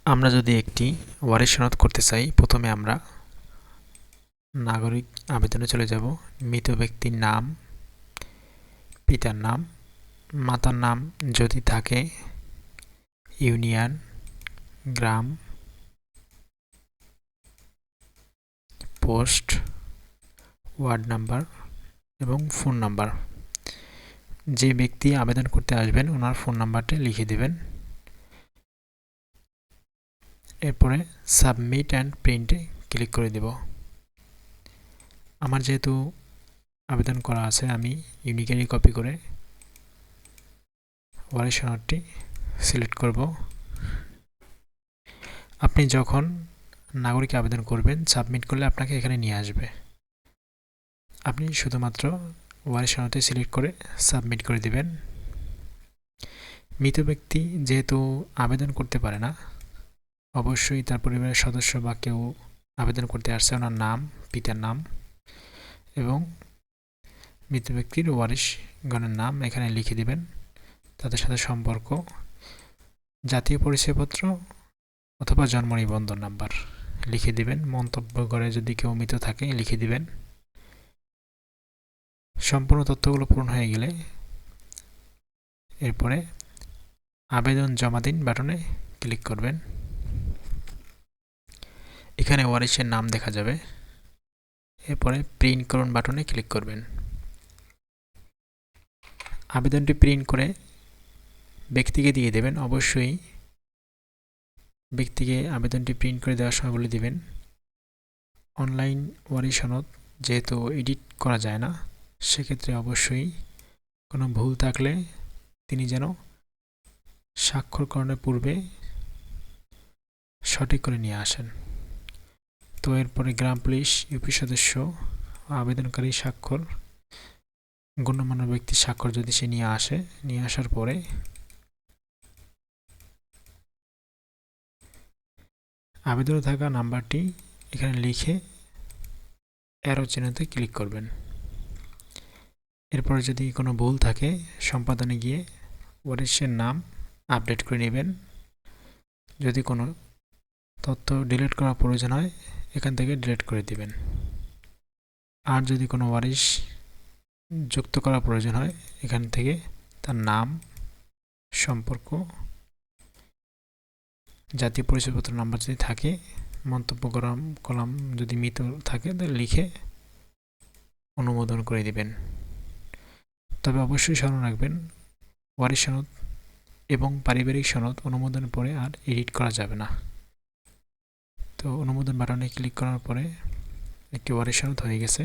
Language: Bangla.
আমরা যদি একটি ওয়ারিশ সনদ করতে চাই, প্রথমে আমরা নাগরিক আবেদনে চলে যাব। মৃত ব্যক্তির নাম, পিতার নাম, মাতার নাম যদি থাকে, ইউনিয়ন, গ্রাম, পোস্ট, ওয়ার্ড নাম্বার এবং ফোন নাম্বার। যে ব্যক্তি আবেদন করতে আসবেন ওনার ফোন নাম্বারটা লিখে দেবেন। এরপরে সাবমিট অ্যান্ড প্রিন্টে ক্লিক করে দেব। আমার যেহেতু আবেদন করা আছে, আমি ইউনিকারি কপি করে ওয়ারিশ সনদটি সিলেক্ট করব। আপনি যখন নাগরিক আবেদন করবেন, সাবমিট করলে আপনাকে এখানে নিয়ে আসবে। আপনি শুধুমাত্র ওয়ারিশ সনদটি সিলেক্ট করে সাবমিট করে দিবেন। মৃত ব্যক্তি যেহেতু আবেদন করতে পারে না, অবশ্যই তার পরিবারের সদস্য বা কেউ আবেদন করতে আসছে, ওনার নাম, পিতার নাম এবং মৃত ব্যক্তির ওয়ারিশগণের নাম এখানে লিখে দিবেন। তাদের সাথে সম্পর্ক, জাতীয় পরিচয়পত্র অথবা জন্ম নিবন্ধন নাম্বার লিখে দিবেন। মন্তব্য করে যদি কেউ মৃত থাকে লিখে দিবেন। সম্পূর্ণ তথ্যগুলো পূরণ হয়ে গেলে এরপরে আবেদন জমা দিন বাটনে ক্লিক করবেন। এখানে ওয়ারিশের নাম দেখা যাবে। এরপরে প্রিন্ট করুন বাটনে ক্লিক করবেন। আবেদনটি প্রিন্ট করে ব্যক্তিকে দিয়ে দেবেন। অবশ্যই ব্যক্তিকে আবেদনটি প্রিন্ট করে দেওয়ার সময় বলে দিবেন, অনলাইন ওয়ারিশ সনদ যেহেতু এডিট করা যায় না, সেক্ষেত্রে অবশ্যই কোনো ভুল থাকলে তিনি যেন স্বাক্ষরকরণের পূর্বে সঠিক করে নিয়ে আসেন। তো এরপরে গ্রাম পুলিশ, ইউপি সদস্য, আবেদনকারী স্বাক্ষর, গণ্যমান্য ব্যক্তির স্বাক্ষর যদি সে নিয়ে আসার পরে আবেদনে থাকা নাম্বারটি এখানে লিখে অ্যারো চিহ্নতে ক্লিক করবেন। এরপরে যদি কোনো ভুল থাকে, সম্পাদনে গিয়ে ওয়ারিশের নাম আপডেট করে নেবেন। যদি কোনো তথ্য ডিলিট করার প্রয়োজন হয়, এখান থেকে ডিলিট করে দিবেন। আর যদি কোনো ওয়ারিশ যুক্ত করার প্রয়োজন হয়, এখান থেকে তার নাম, সম্পর্ক, জাতীয় পরিচয়পত্র নাম্বার যদি থাকে, মন্তব্য কলাম যদি মৃত থাকে তাহলে লিখে অনুমোদন করে দিবেন। তবে অবশ্যই স্মরণ রাখবেন, ওয়ারিশ সনদ এবং পারিবারিক সনদ অনুমোদনের পরে আর এডিট করা যাবে না। তো অনুমোদন বাটনে ক্লিক করার পরে একটি ওয়ারিশ সনদ হয়ে গেছে।